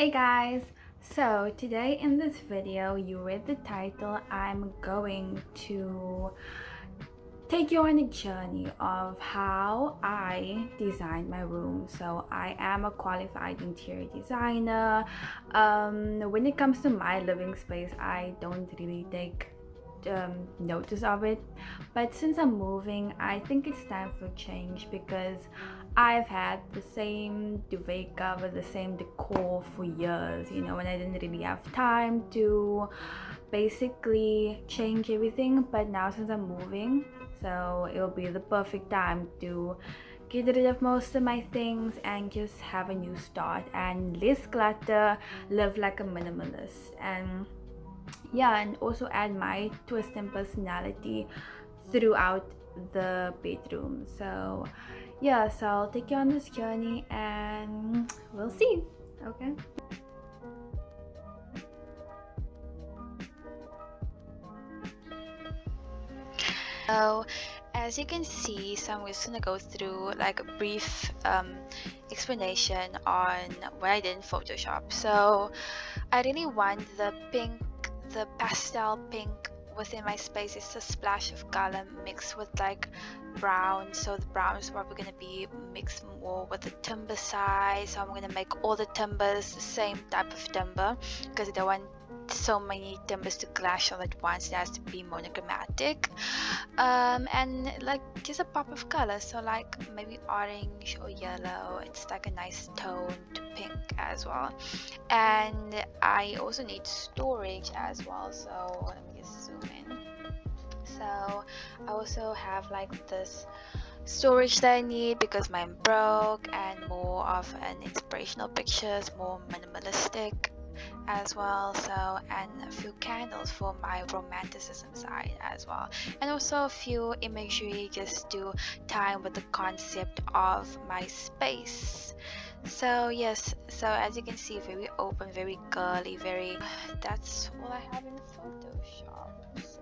Hey guys! So today in this video, you read the title, I'm going to take you on a journey of how I design my room. So I am a qualified interior designer. When it comes to my living space, I don't really take notice of it, but since I'm moving, I think it's time for change because I've had the same duvet cover, the same decor for years, and I didn't really have time to basically change everything. But now since I'm moving, so it'll be the perfect time to get rid of most of my things and just have a new start and less clutter, live like a minimalist, and yeah, and also add my twist and personality throughout the bedroom. So yeah, so I'll take you on this journey and we'll see. Okay. So as you can see, so I'm just gonna go through like a brief explanation on what I did in Photoshop. So I really want the pink, the pastel pink within my space. It's a splash of color mixed with like brown. So the brown is probably gonna be mixed more with the timber side. So I'm gonna make all the timbers the same type of timber because I don't want so many timbers to clash all at once. It has to be monochromatic, and like just a pop of color, so like maybe orange or yellow. It's like a nice tone to pink as well. And I also need storage as well, so let me just zoom in. So I also have like this storage that I need because mine broke, and more of an inspirational pictures, more minimalistic as well. So, and a few candles for my romanticism side as well, and also a few imagery just to tie with the concept of my space. So yes, so as you can see, very open, very girly, very that's all I have in Photoshop. So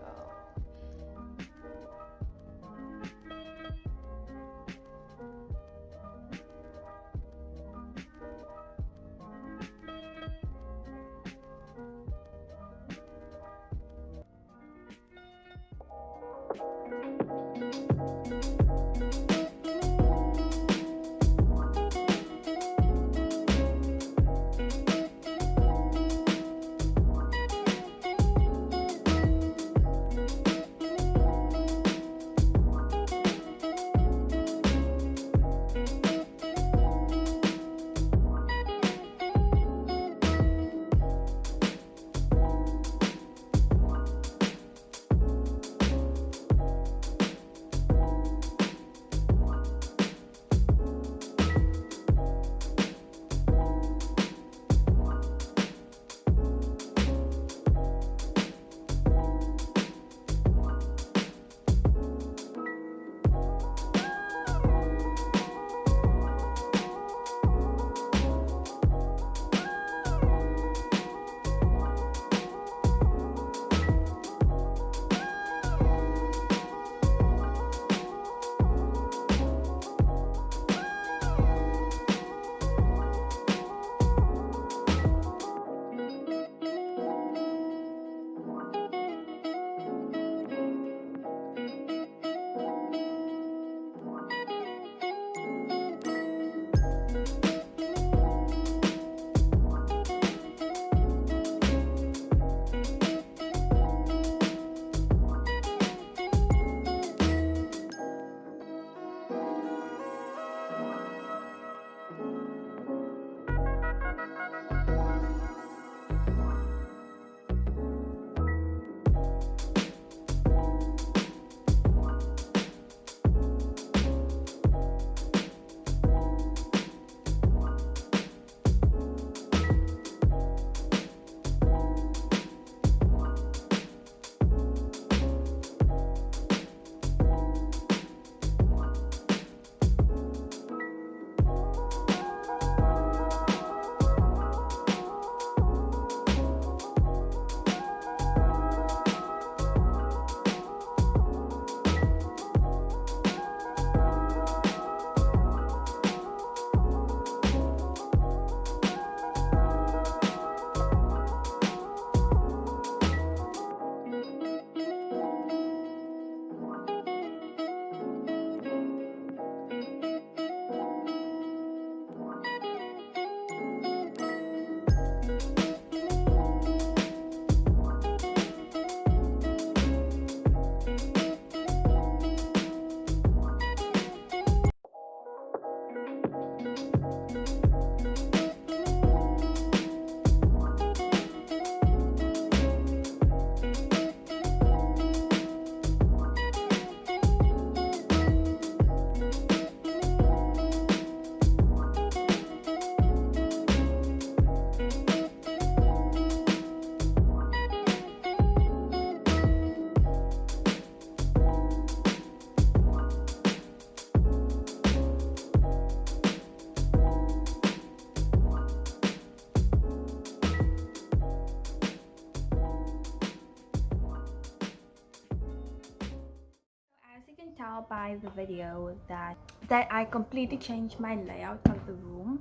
tell by the video that I completely changed my layout of the room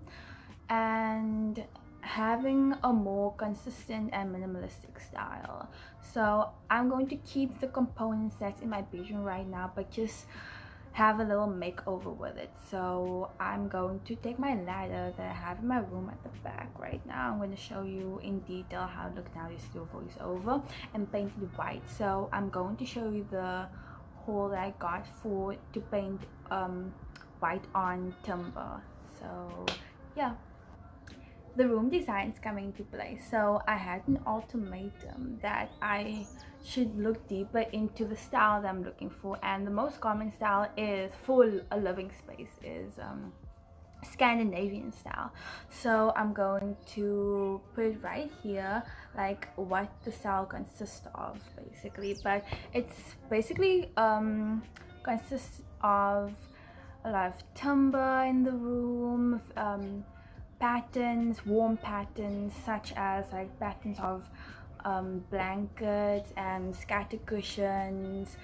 and having a more consistent and minimalistic style. So I'm going to keep the components that's in my bedroom right now, but just have a little makeover with it. So I'm going to take my ladder that I have in my room at the back right now. I'm going to show you in detail how it looks now. This do voiceover and paint it white. So I'm going to show you the hole that I got to paint white on timber. So yeah, the room design is coming into play. So I had an ultimatum that I should look deeper into the style that I'm looking for, and the most common style is for a living space is Scandinavian style. So I'm going to put it right here, like what the style consists of basically. But it's basically consists of a lot of timber in the room, patterns, warm patterns such as like patterns of blankets and scatter cushions.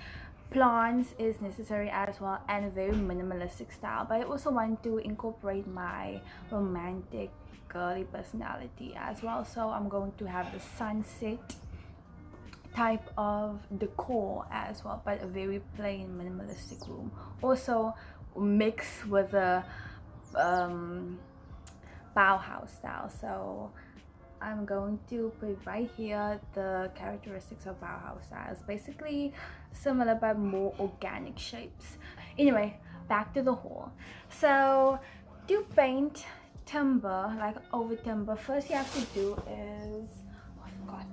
Plants is necessary as well, and a very minimalistic style, but I also want to incorporate my romantic girly personality as well. So I'm going to have the sunset type of decor as well, but a very plain minimalistic room, also mixed with a Bauhaus style. So I'm going to put right here the characteristics of Bauhaus styles, basically similar but more organic shapes. Anyway, back to the haul. So to paint timber, like over timber, first you have to do is, oh, I forgot.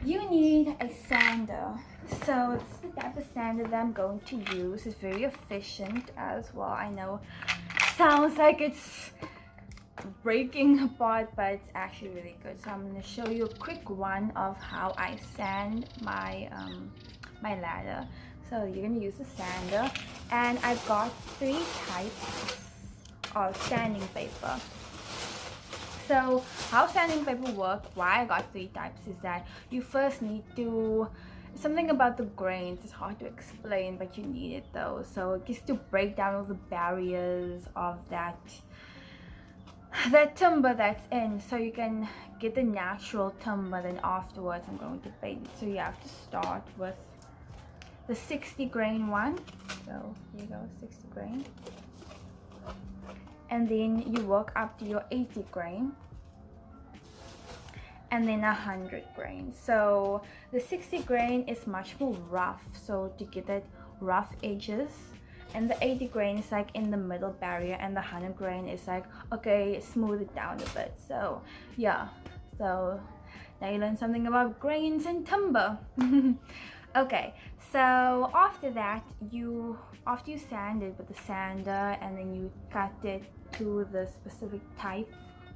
You need a sander. So this is the type of sander that I'm going to use. It's very efficient as well. I know it sounds like it's breaking apart, but it's actually really good. So I'm going to show you a quick run of how I sand my my ladder. So you're going to use a sander, and I've got 3 types of sanding paper. So how sanding paper works, why I got 3 types, is that you first need to, something about the grains, it's hard to explain, but you need it though. So just to break down all the barriers of that timber that's in, so you can get the natural timber. Then afterwards I'm going to paint it. So you have to start with the 60 grain one. So here you go, 60 grain. And then you work up to your 80 grain, and then 100 grain. So the 60 grain is much more rough, so to get that rough edges, and the 80 grain is like in the middle barrier, and the 100 grain is like, okay, smooth it down a bit. So yeah, so now you learn something about grains and timber. Okay, so after that, after you sand it with the sander, and then you cut it to the specific type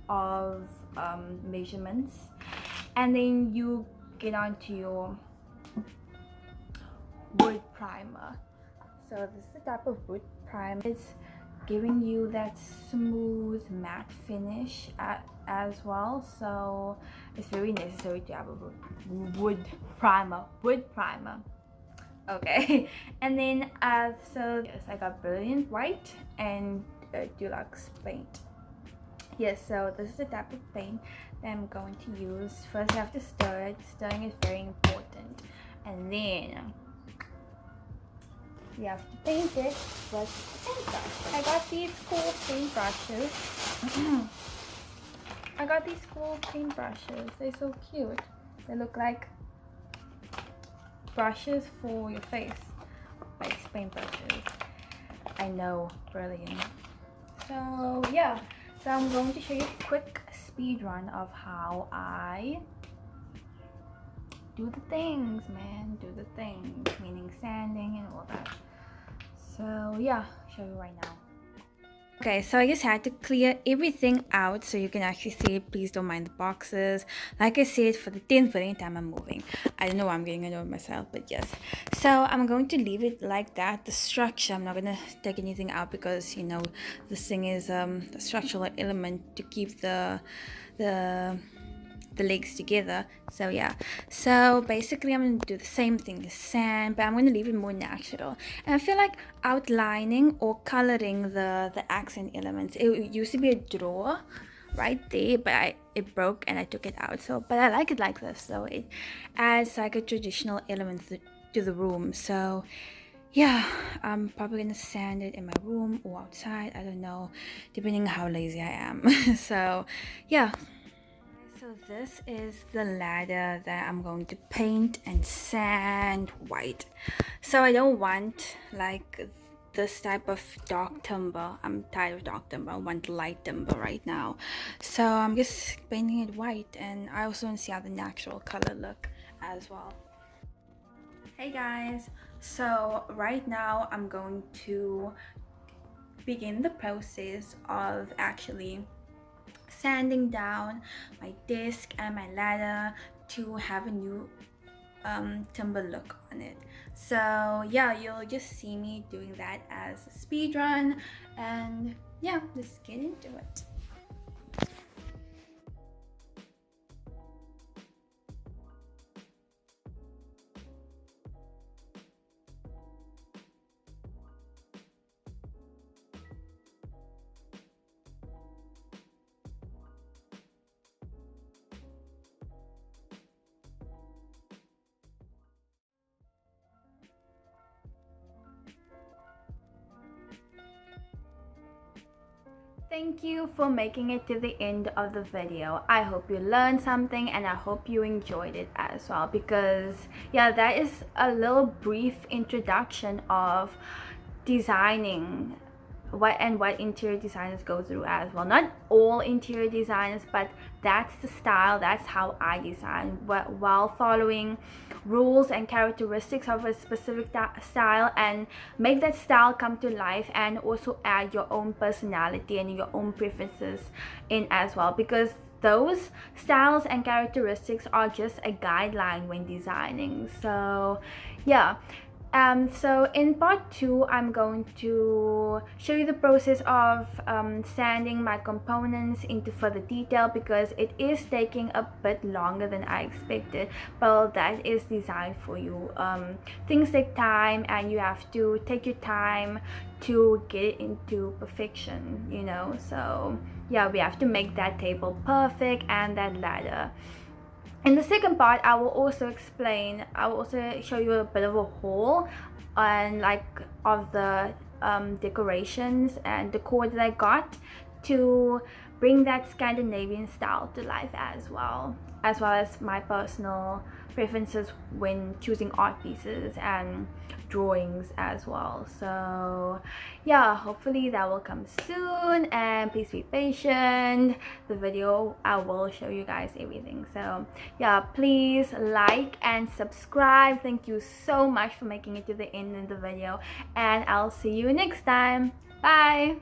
of measurements, and then you get onto your wood primer. So this is the type of wood primer. It's giving you that smooth matte finish as well. So it's very necessary to have a wood primer. Okay. And then so yes, I got brilliant white and deluxe paint. Yes, so this is the type of paint that I'm going to use. First you have to stir it. Stirring is very important, and then you have to paint it with paintbrush. I got these cool paintbrushes. I got these cool paintbrushes. They're so cute. They look like brushes for your face, but it's paintbrushes. I know, brilliant. So yeah, so I'm going to show you a quick speed run of how I do the things, man. Do the things, meaning sanding and all that. So yeah, show you right now. Okay, so I just had to clear everything out so you can actually see it. Please don't mind the boxes. Like I said, for the 10th billion time I'm moving. I don't know why I'm getting annoyed myself, but yes. So I'm going to leave it like that. The structure, I'm not going to take anything out because, you know, this thing is a structural element to keep the the legs together. So yeah, so basically I'm gonna do the same thing, the sand, but I'm gonna leave it more natural. And I feel like outlining or coloring the accent elements, it used to be a drawer right there, but it broke and I took it out. So but I like it like this, so it adds like a traditional element to the room. So yeah, I'm probably gonna sand it in my room or outside, I don't know, depending on how lazy I am. So yeah, so this is the ladder that I'm going to paint and sand white. So I don't want like this type of dark timber. I'm tired of dark timber. I want light timber right now. So I'm just painting it white, and I also want to see how the natural color look as well. Hey guys, so right now I'm going to begin the process of actually sanding down my desk and my ladder to have a new timber look on it. So yeah, you'll just see me doing that as a speed run, and yeah, let's get into it. Thank you for making it to the end of the video. I hope you learned something, and I hope you enjoyed it as well, because yeah, that is a little brief introduction of designing what interior designers go through as well. Not all interior designers, but that's the style, that's how I design, while following rules and characteristics of a specific style, and make that style come to life, and also add your own personality and your own preferences in as well, because those styles and characteristics are just a guideline when designing. So yeah, so in part 2 I'm going to show you the process of sanding my components into further detail, because it is taking a bit longer than I expected, but that is designed for you. Things take time, and you have to take your time to get it into perfection, you know. So yeah, we have to make that table perfect and that ladder. In the second part, I will also show you a bit of a haul on like of the decorations and decor that I got to bring that Scandinavian style to life as well as my personal preferences when choosing art pieces and drawings as well. So yeah, hopefully that will come soon, and please be patient. The video, I will show you guys everything. So yeah, please like and subscribe. Thank you so much for making it to the end of the video, and I'll see you next time. Bye.